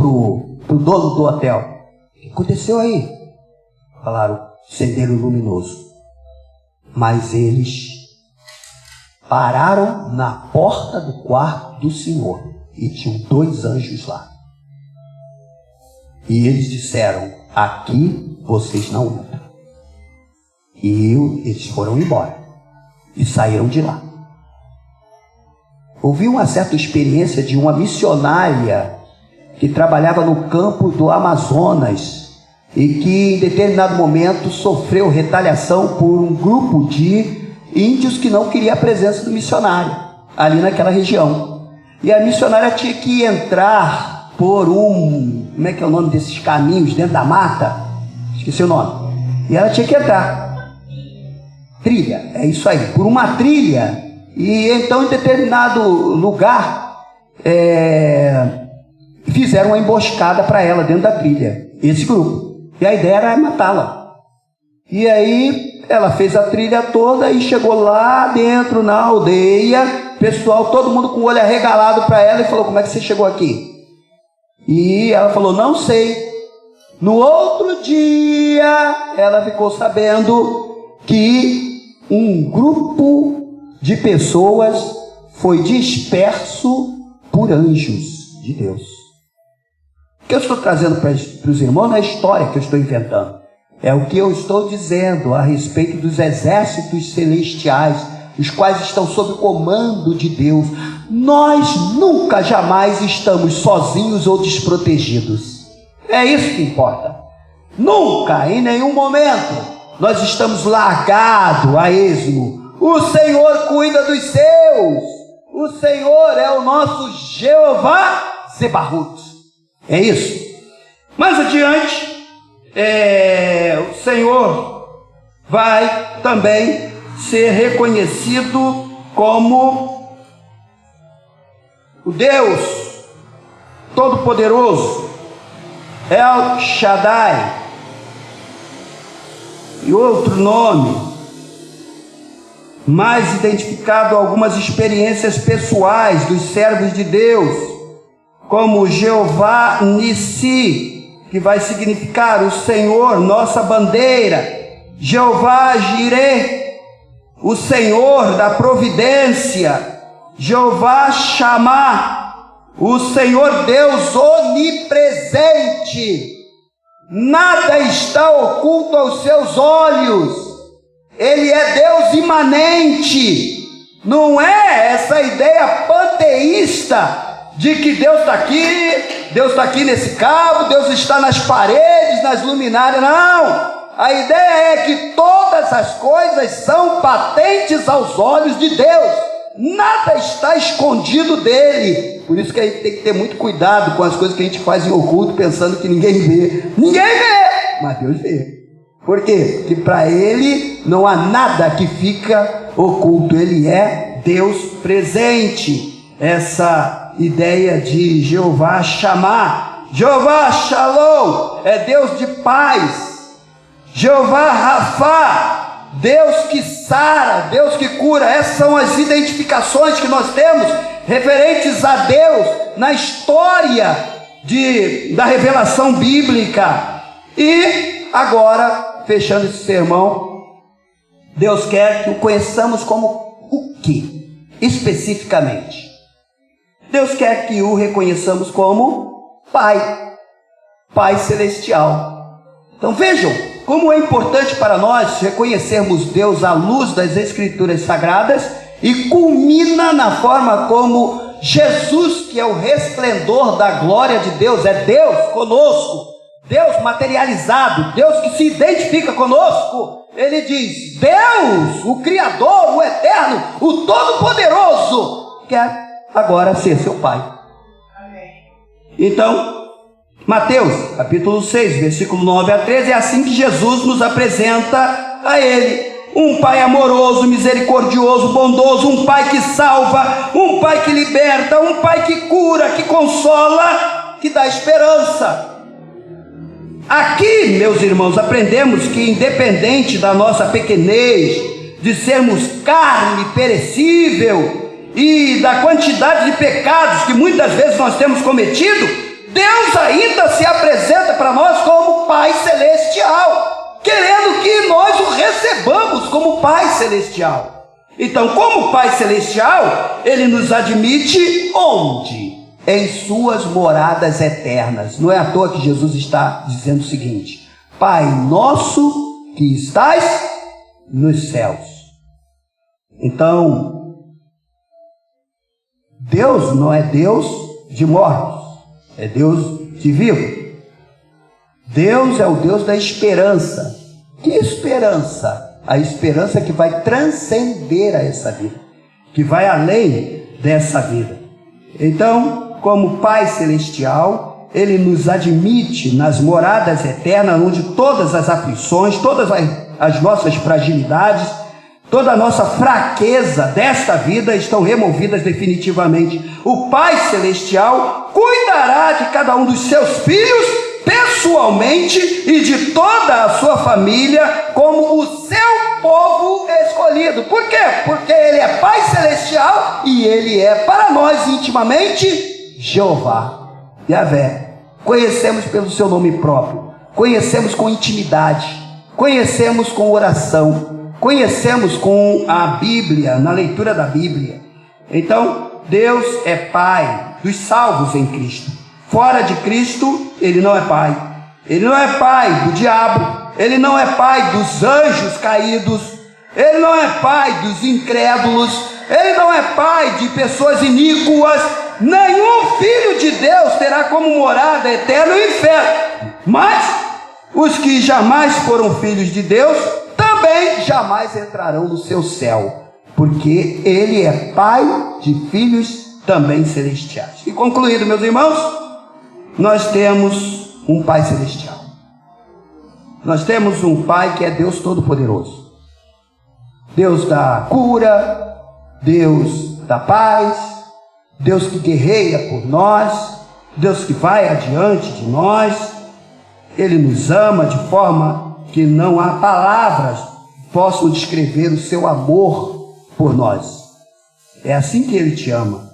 pro dono do hotel: o que aconteceu aí? Falaram: Sendero Luminoso. Mas eles pararam na porta do quarto do Senhor e tinham 2 anjos lá. E eles disseram: aqui vocês não entram. E eles foram embora e saíram de lá. Ouvi uma certa experiência de uma missionária que trabalhava no campo do Amazonas e que em determinado momento sofreu retaliação por um grupo de índios que não queria a presença do missionário ali naquela região. E a missionária tinha que entrar por como é que é o nome desses caminhos dentro da mata? Esqueci o nome. E ela tinha que entrar. Trilha, é isso aí, por uma trilha. E então em determinado lugar fizeram uma emboscada para ela dentro da trilha, esse grupo, e a ideia era matá-la. E aí ela fez a trilha toda e chegou lá dentro na aldeia, pessoal, todo mundo com o olho arregalado para ela, e falou: como é que você chegou aqui? E ela falou: não sei. No outro dia ela ficou sabendo que um grupo de pessoas foi disperso por anjos de Deus. O que eu estou trazendo para os irmãos não é a história que eu estou inventando, é o que eu estou dizendo a respeito dos exércitos celestiais, os quais estão sob o comando de Deus. Nós nunca, jamais estamos sozinhos ou desprotegidos. É isso que importa. Nunca, em nenhum momento, nós estamos largados a esmo. O Senhor cuida dos seus. O Senhor é o nosso Jeová Zebaoth. É isso. Mais adiante, o Senhor vai também ser reconhecido como o Deus Todo-Poderoso, El Shaddai, e outro nome mais identificado a algumas experiências pessoais dos servos de Deus, como Jeová Nissi, que vai significar o Senhor, nossa bandeira, Jeová Jireh, o Senhor da providência, Jeová Shammah, o Senhor Deus onipresente. Nada está oculto aos seus olhos. Ele é Deus imanente. Não é essa ideia panteísta de que Deus está aqui, Deus está aqui nesse cabo, Deus está nas paredes, nas luminárias. Não! A ideia é que todas as coisas são patentes aos olhos de Deus. Nada está escondido dele. Por isso que a gente tem que ter muito cuidado com as coisas que a gente faz em oculto, pensando que ninguém vê. Ninguém vê, mas Deus vê. Por quê? Porque para ele não há nada que fica oculto. Ele é Deus presente. Essa ideia de Jeová Shammah, Jeová Shalom, é Deus de paz. Jeová Rafá, Deus que sara, Deus que cura. Essas são as identificações que nós temos referentes a Deus na história da revelação bíblica. E agora, fechando esse sermão, Deus quer que o conheçamos como o quê? Especificamente, Deus quer que o reconheçamos como Pai, Pai Celestial. Então vejam como é importante para nós reconhecermos Deus à luz das Escrituras Sagradas, e culmina na forma como Jesus, que é o resplendor da glória de Deus, é Deus conosco, Deus materializado, Deus que se identifica conosco. Ele diz: Deus, o Criador, o Eterno, o Todo-Poderoso, quer agora ser seu Pai. Então, Mateus, capítulo 6, versículo 9 a 13, é assim que Jesus nos apresenta a Ele. Um Pai amoroso, misericordioso, bondoso, um Pai que salva, um Pai que liberta, um Pai que cura, que consola, que dá esperança. Aqui, meus irmãos, aprendemos que independente da nossa pequenez, de sermos carne perecível e da quantidade de pecados que muitas vezes nós temos cometido, Deus ainda se apresenta para nós como Pai Celestial, querendo que nós o recebamos como Pai Celestial. Então, como Pai Celestial, Ele nos admite onde? Em suas moradas eternas. Não é à toa que Jesus está dizendo o seguinte: Pai nosso que estás nos céus. Então, Deus não é Deus de mortos, é Deus de vivo. Deus é o Deus da esperança. Que esperança? A esperança que vai transcender a essa vida, que vai além dessa vida. Então, como Pai Celestial, Ele nos admite nas moradas eternas, onde todas as aflições, todas as nossas fragilidades, toda a nossa fraqueza desta vida estão removidas definitivamente. O Pai Celestial cuidará de cada um dos seus filhos pessoalmente e de toda a sua família como o seu povo escolhido. Por quê? Porque Ele é Pai Celestial e Ele é para nós intimamente Jeová, Yahvé. Conhecemos pelo seu nome próprio, conhecemos com intimidade, conhecemos com oração, conhecemos com a Bíblia, na leitura da Bíblia. Então, Deus é Pai dos salvos em Cristo. Fora de Cristo, Ele não é Pai. Ele não é Pai do diabo, Ele não é Pai dos anjos caídos, Ele não é Pai dos incrédulos, Ele não é Pai de pessoas iníquas. Nenhum filho de Deus terá como morada eterna o inferno. Mas os que jamais foram filhos de Deus também jamais entrarão no seu céu, porque Ele é Pai de filhos também celestiais. E concluindo, meus irmãos, nós temos um Pai Celestial. Nós temos um Pai que é Deus Todo-Poderoso, Deus da cura, Deus da paz, Deus que guerreia por nós, Deus que vai adiante de nós. Ele nos ama de forma que não há palavras que possam descrever o seu amor por nós. É assim que Ele te ama.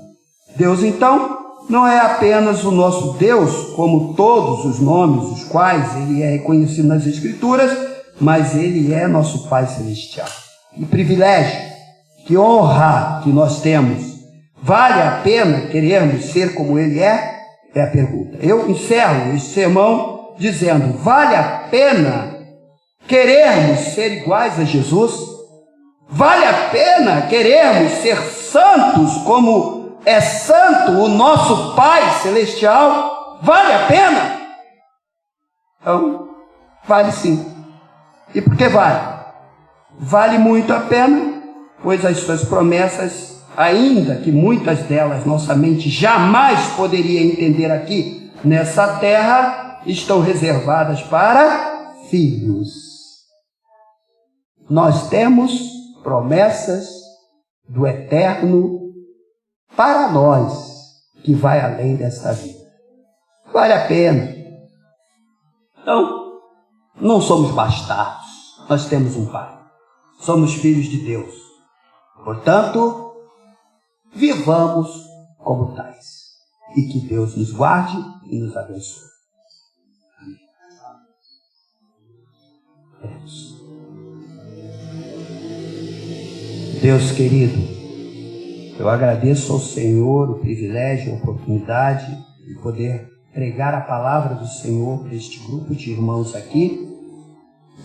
Deus, então, não é apenas o nosso Deus, como todos os nomes os quais Ele é reconhecido nas Escrituras, mas Ele é nosso Pai Celestial. Que privilégio, que honra que nós temos. Vale a pena querermos ser como Ele é? É a pergunta. Eu encerro esse sermão dizendo: vale a pena querermos ser iguais a Jesus? Vale a pena querermos ser santos como é santo o nosso Pai Celestial? vale a pena? Então, vale sim. E por que vale? Vale muito a pena, pois as suas promessas, ainda que muitas delas nossa mente jamais poderia entender aqui nessa terra, estão reservadas para filhos. Nós temos promessas do eterno para nós, que vai além desta vida. Vale a pena. Então, não somos bastardos, nós temos um Pai. Somos filhos de Deus. Portanto, vivamos como tais. E que Deus nos guarde e nos abençoe. Amém. Deus querido, eu agradeço ao Senhor o privilégio, a oportunidade de poder pregar a palavra do Senhor para este grupo de irmãos aqui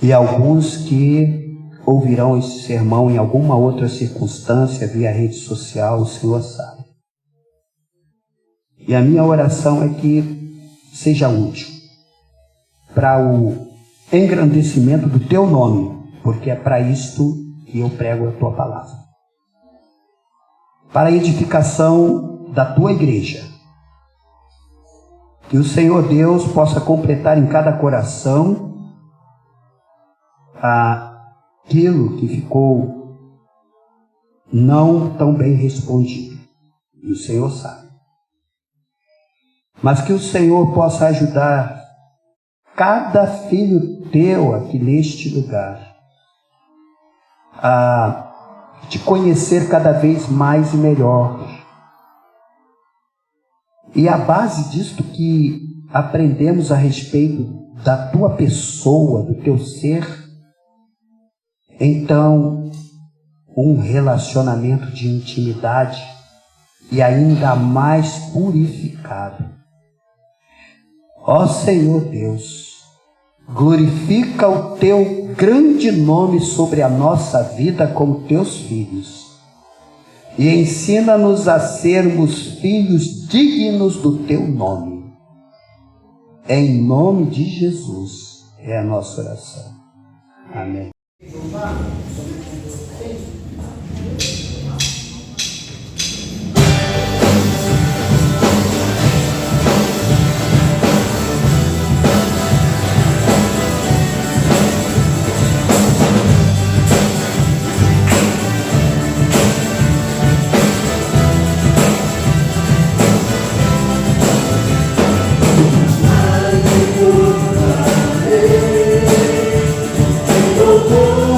e alguns que ouvirão esse sermão em alguma outra circunstância via rede social, o Senhor sabe. E a minha oração é que seja útil para o engrandecimento do teu nome, porque é para isto que eu prego a tua palavra. Para a edificação da tua igreja. Que o Senhor Deus possa completar em cada coração aquilo que ficou não tão bem respondido. E o Senhor sabe. Mas que o Senhor possa ajudar cada filho teu aqui neste lugar a te conhecer cada vez mais e melhor. E a base disto que aprendemos a respeito da tua pessoa, do teu ser, então um relacionamento de intimidade e ainda mais purificado. Ó Senhor Deus, glorifica o teu grande nome sobre a nossa vida como teus filhos. E ensina-nos a sermos filhos dignos do teu nome. Em nome de Jesus é a nossa oração. Amém. Oh,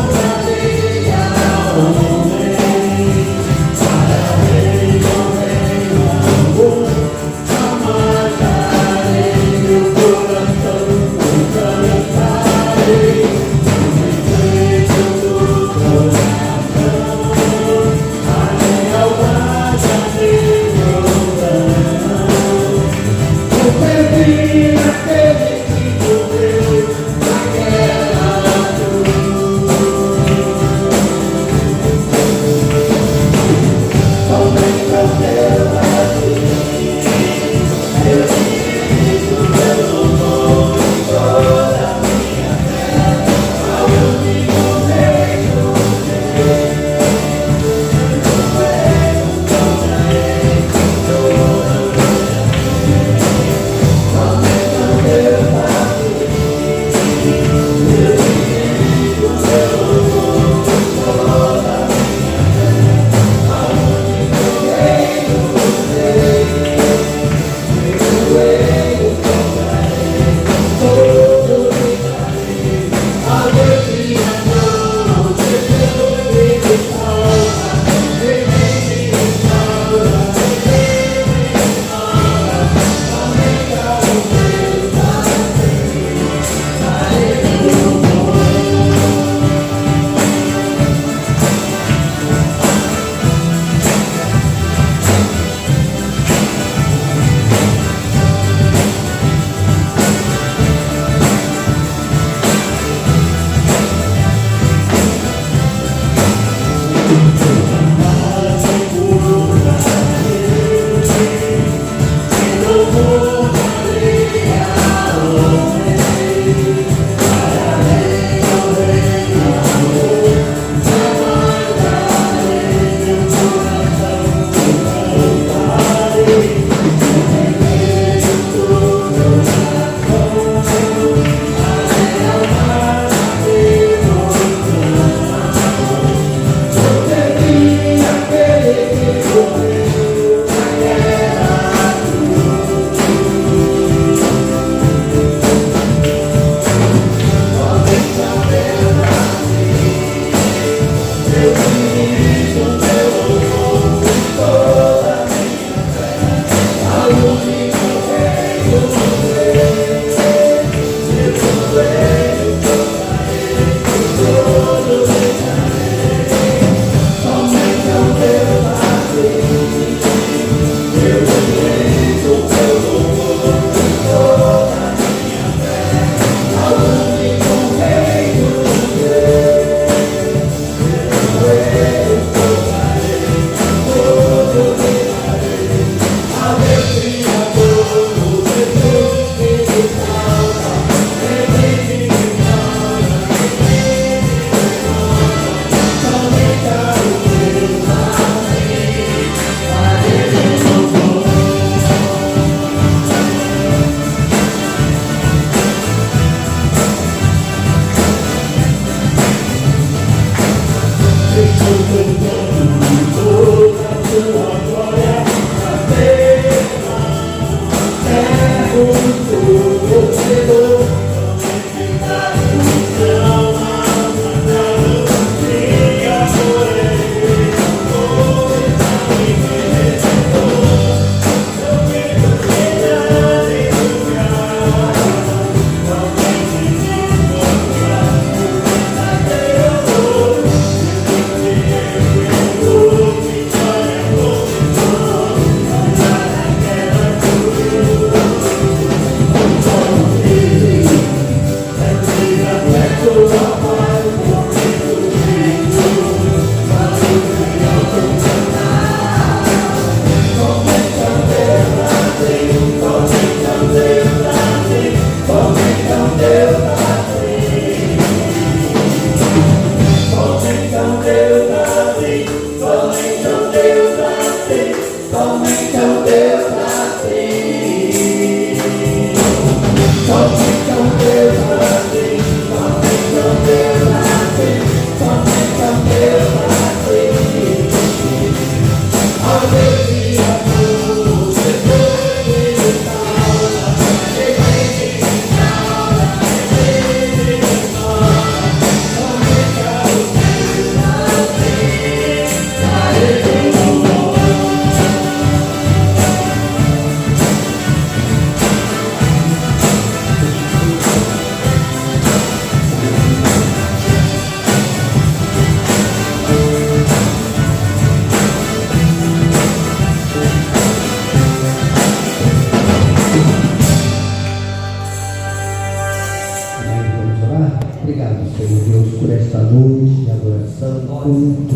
culto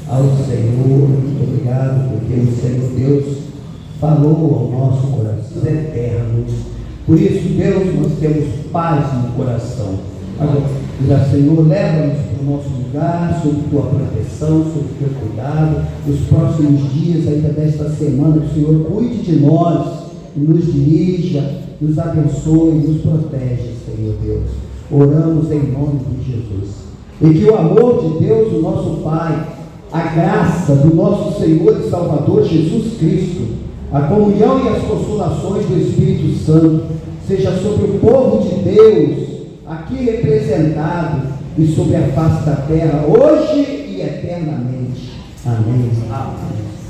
ao Senhor. Muito obrigado, porque o Senhor Deus falou ao nosso coração eterno. Por isso, Deus, nós temos paz no coração. Agora, Senhor, leva-nos para o nosso lugar, sob tua proteção, sob teu cuidado. Nos próximos dias, ainda desta semana, que o Senhor cuide de nós, nos dirija, nos abençoe, nos protege, Senhor Deus. Oramos em nome de Jesus. E que o amor de Deus, o nosso Pai, a graça do nosso Senhor e Salvador Jesus Cristo, a comunhão e as consolações do Espírito Santo, seja sobre o povo de Deus, aqui representado, e sobre a face da terra, hoje e eternamente. Amém. Amém.